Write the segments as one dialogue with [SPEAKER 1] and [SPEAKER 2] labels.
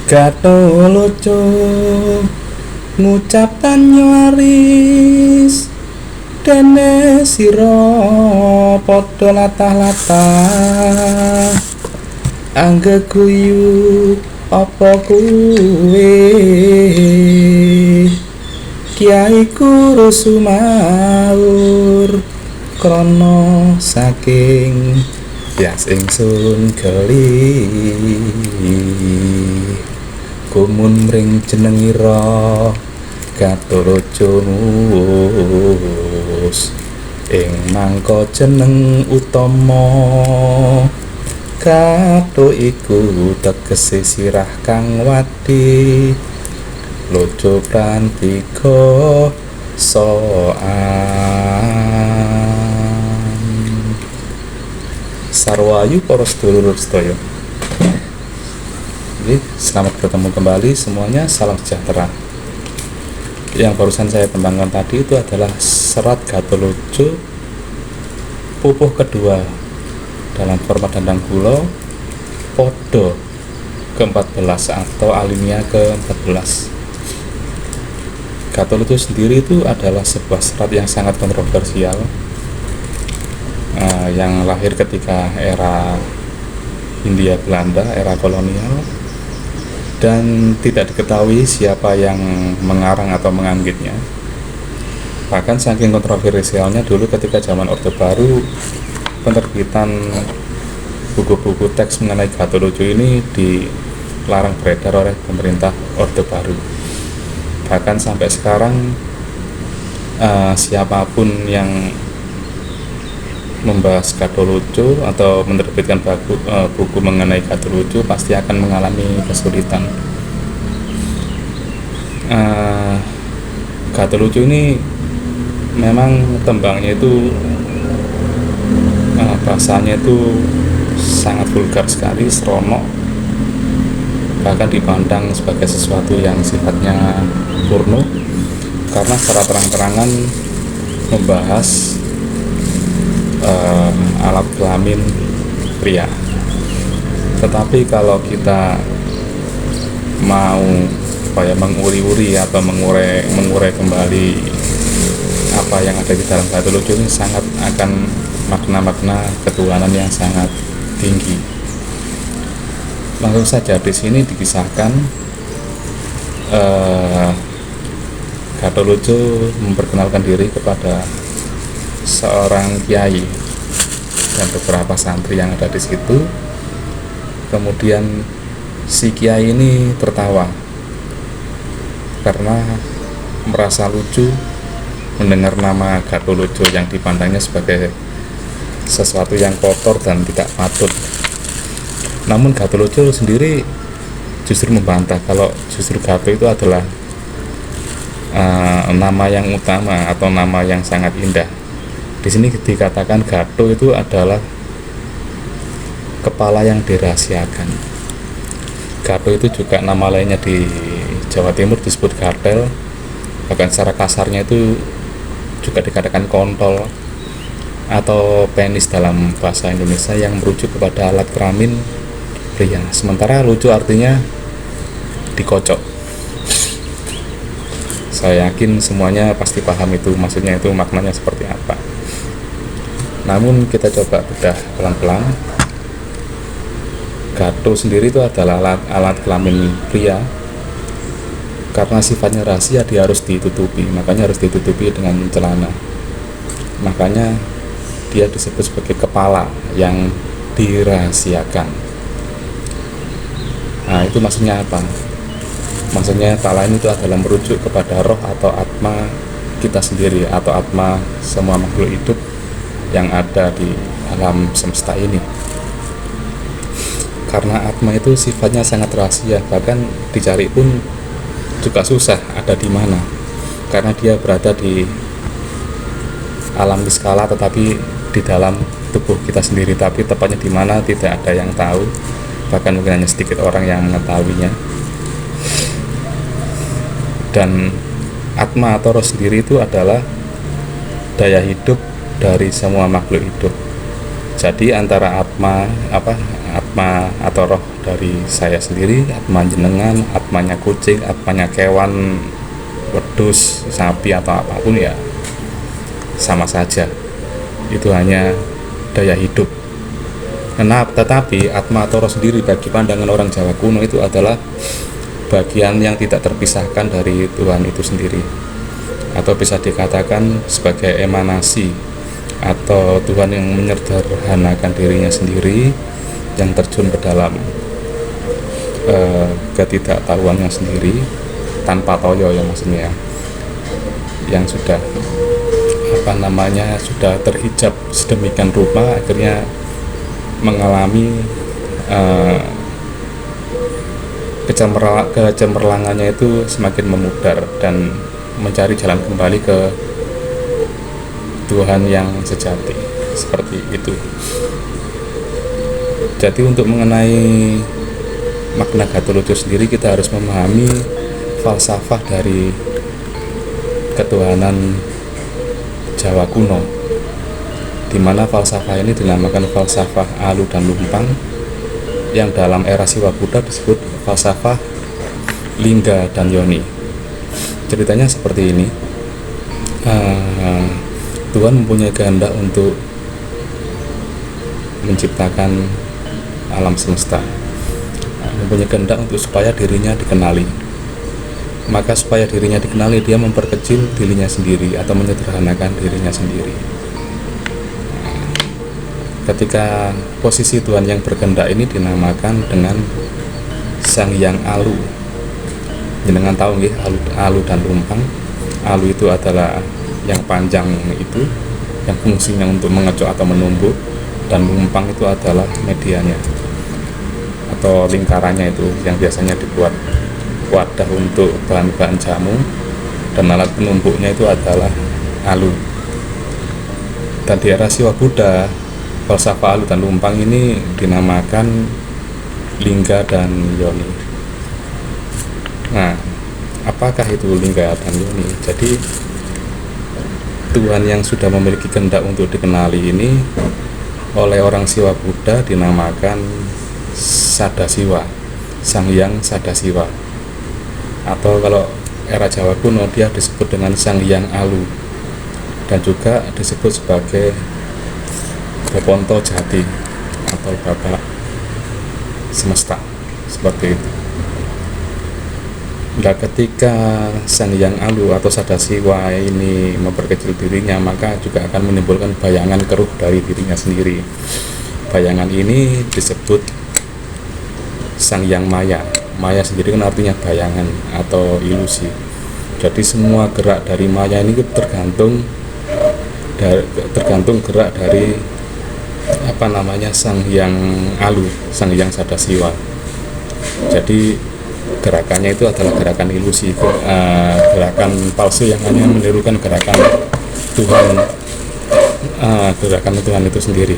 [SPEAKER 1] Gatoloco ngucap tanyuaris dene sira padha latah-latah anggeguyu apa kuwe Kyai Guru Sumawur krana saking yas ingsun geli gumun mring jenengira Gatoloco nuwus ing mangka jeneng utama Gatho iku tegese sirah kang wadi loco prantika soan sarwayu para sedulur sedaya. Selamat bertemu kembali semuanya, salam sejahtera. Yang barusan saya tembangkan tadi itu adalah serat Gatoloco pupuh kedua dalam format dandang gula podo ke-14 atau alinea ke-14. Gatoloco sendiri itu adalah sebuah serat yang sangat kontroversial, yang lahir ketika era Hindia Belanda, era kolonial, dan tidak diketahui siapa yang mengarang atau menganggitnya. Bahkan saking kontroversialnya dulu ketika zaman Orde Baru, penerbitan buku-buku teks mengenai Gatoloco ini dilarang beredar oleh pemerintah Orde Baru. Bahkan sampai sekarang siapapun yang membahas Gatoloco atau menerbitkan buku mengenai Gatoloco pasti akan mengalami kesulitan. Gatoloco ini memang tembangnya itu bahasanya itu sangat vulgar sekali, seronok, bahkan dipandang sebagai sesuatu yang sifatnya porno karena secara terang-terangan membahas alat kelamin pria. Tetapi kalau kita mau menguri-uri atau mengurai kembali apa yang ada di dalam Gatoloco ini, sangat akan makna-makna ketuhanan yang sangat tinggi. Langsung saja di sini dikisahkan Gatoloco memperkenalkan diri kepada seorang kiai dan beberapa santri yang ada di situ. Kemudian si kiai ini tertawa karena merasa lucu mendengar nama Gatoloco yang dipandangnya sebagai sesuatu yang kotor dan tidak patut. Namun Gatoloco sendiri justru membantah kalau justru Gatho itu adalah nama yang utama atau nama yang sangat indah. Di sini dikatakan Gatho itu adalah kepala yang dirahasiakan. Gatho itu juga nama lainnya di Jawa Timur disebut gartel. Bahkan secara kasarnya itu juga dikatakan kontol atau penis dalam bahasa Indonesia, yang merujuk kepada alat kelamin pria. Sementara lucu artinya dikocok. Saya yakin semuanya pasti paham itu maksudnya, itu maknanya seperti apa. Namun kita coba bedah pelan-pelan. Gatho sendiri itu adalah alat kelamin pria. Karena sifatnya rahasia, dia harus ditutupi, makanya harus ditutupi dengan celana. Makanya dia disebut sebagai kepala yang dirahasiakan. Nah, itu maksudnya apa? Maksudnya tak lain itu adalah merujuk kepada roh atau atma kita sendiri, atau atma semua makhluk hidup yang ada di alam semesta ini. Karena atma itu sifatnya sangat rahasia, bahkan dicari pun juga susah ada di mana, karena dia berada di alam niskala tetapi di dalam tubuh kita sendiri, tapi tepatnya di mana tidak ada yang tahu, bahkan mungkin hanya sedikit orang yang mengetahuinya. Dan atma atau roh sendiri itu adalah daya hidup dari semua makhluk hidup. Jadi antara atma atau roh dari saya sendiri, atma jenengan, atmanya kucing, atmanya kewan, wedus, sapi atau apapun ya sama saja. Itu hanya daya hidup. Tetapi atma atau roh sendiri bagi pandangan orang Jawa kuno itu adalah bagian yang tidak terpisahkan dari Tuhan itu sendiri, atau bisa dikatakan sebagai emanasi atau Tuhan yang menyederhanakan dirinya sendiri, yang terjun ke dalam ketidaktahuannya sendiri tanpa toyo ya maksudnya, yang sudah sudah terhijab sedemikian rupa akhirnya mengalami kecemerlangannya itu semakin memudar dan mencari jalan kembali ke Tuhan yang sejati, seperti itu. Jadi untuk mengenai makna Gatot sendiri kita harus memahami falsafah dari ketuhanan Jawa kuno, di mana falsafah ini dinamakan falsafah Alu dan Lumpang, yang dalam era Siwa Buddha disebut falsafah Lingga dan Yoni. Ceritanya seperti ini. Tuhan mempunyai kehendak untuk menciptakan alam semesta, mempunyai kehendak untuk supaya dirinya dikenali. Maka supaya dirinya dikenali, dia memperkecil dirinya sendiri atau menyederhanakan dirinya sendiri. Ketika posisi Tuhan yang berkehendak ini dinamakan dengan Sang Hyang Alu. Jenengan tahu nggih, alu dan lumpang. Alu itu adalah yang panjang itu, yang fungsinya untuk mengecok atau menumbuk, dan lumpang itu adalah medianya atau lingkarannya itu yang biasanya dibuat wadah untuk bahan-bahan jamu, dan alat penumbuknya itu adalah alu. Dan di era Siwa Buddha, falsafah alu dan lumpang ini dinamakan Lingga dan Yoni. Nah, apakah itu Lingga dan Yoni? Jadi Tuhan yang sudah memiliki kehendak untuk dikenali ini oleh orang Siwa Buddha dinamakan Sadasiwa, Sang Hyang Sadasiwa, atau kalau era Jawa kuno dia disebut dengan Sang Hyang Alu, dan juga disebut sebagai Boponto Jati atau Bapak Semesta, seperti itu. Nah, ketika Sang Hyang Alu atau Sadasiwa ini memperkecil dirinya, maka juga akan menimbulkan bayangan keruh dari dirinya sendiri. Bayangan ini disebut Sang Hyang Maya. Maya sendiri kan artinya bayangan atau ilusi. Jadi semua gerak dari Maya ini tergantung gerak dari Sang Hyang Alu, Sang Hyang Sadasiwa. Jadi gerakannya itu adalah gerakan ilusi, gerakan palsu yang hanya menirukan gerakan Tuhan itu sendiri.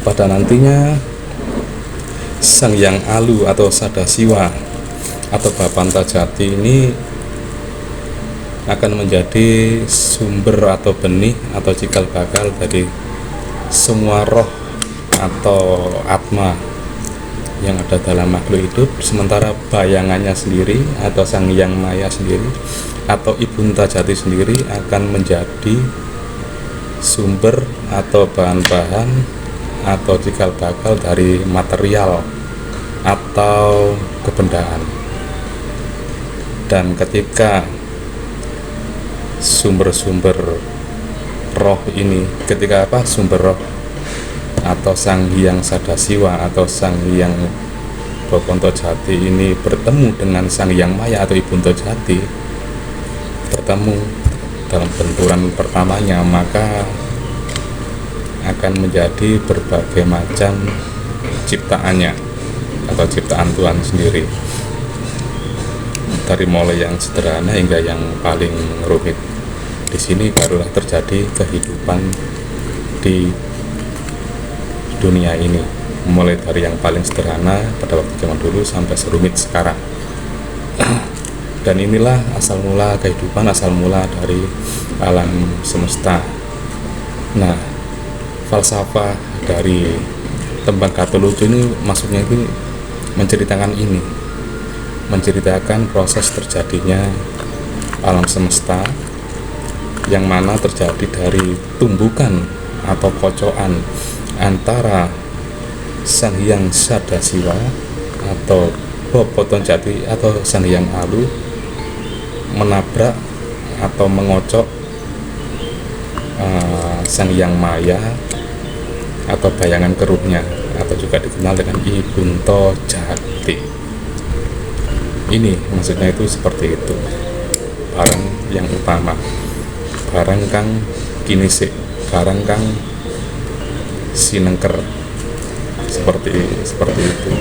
[SPEAKER 1] Pada nantinya Sang Hyang Alu atau Sadasiwa atau Bapanta Jati ini akan menjadi sumber atau benih atau cikal bakal dari semua roh atau atma yang ada dalam makhluk hidup, sementara bayangannya sendiri atau Sang Hyang Maya sendiri atau Ibunta Jati sendiri akan menjadi sumber atau bahan-bahan atau cikal bakal dari material atau kebendaan. Dan ketika sumber-sumber roh ini, sumber roh atau Sang Hyang Sadasiwa atau Sang Hyang Boponto Jati ini bertemu dengan Sang Hyang Maya atau Ibunta Jati, bertemu dalam benturan pertamanya, maka akan menjadi berbagai macam ciptaannya atau ciptaan Tuhan sendiri, dari mulai yang sederhana hingga yang paling rumit. Di sini barulah terjadi kehidupan di dunia ini, mulai dari yang paling sederhana pada waktu zaman dulu sampai serumit sekarang. Dan inilah asal mula kehidupan, asal mula dari alam semesta. Nah, falsafah dari tembang Gatholoco ini maksudnya itu menceritakan proses terjadinya alam semesta, yang mana terjadi dari tumbukan atau kocokan antara Sang Hyang Sadasiwa atau Boboton Jati atau Sang Hyang Alu menabrak atau mengocok Sang Hyang Maya atau bayangan keruhnya, atau juga dikenal dengan I Bunto Jati. Ini maksudnya itu seperti itu. Barang yang utama, barang kang kinisik, barang kang sinengker, seperti itu.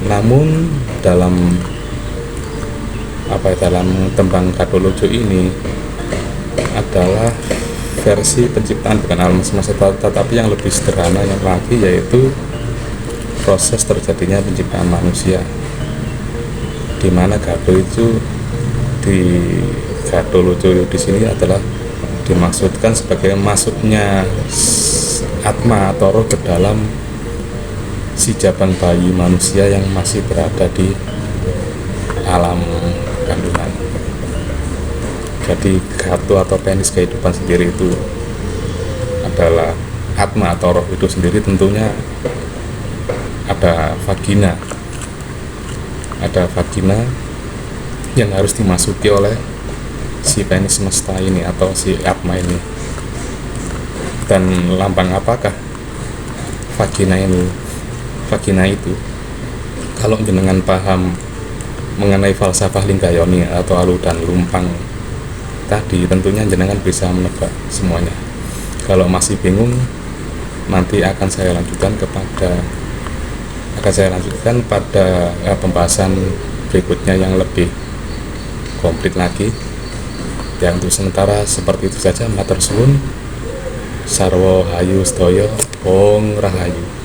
[SPEAKER 1] Namun dalam tembang Gatholoco ini adalah versi penciptaan bukan alam semesta, tetapi yang lebih sederhana yang lagi, yaitu proses terjadinya penciptaan manusia, di mana di Gatholoco di sini adalah dimaksudkan sebagai masuknya atma atau roh ke dalam si jaban bayi manusia yang masih berada di alam kandungan. Jadi Gato atau penis kehidupan sendiri itu adalah atma atau roh itu sendiri. Tentunya ada vagina yang harus dimasuki oleh si penis semesta ini atau si atma ini. Dan lambang apakah vagina itu? Kalau jenengan paham mengenai falsafah Linggayoni atau Alu dan Lumpang tadi, tentunya jenengan bisa menebak semuanya. Kalau masih bingung, nanti akan saya lanjutkan pada pembahasan berikutnya yang lebih komplit lagi. Ya, untuk sementara seperti itu saja. Matur suwun, sarwa hayu sedaya, Om Rahayu.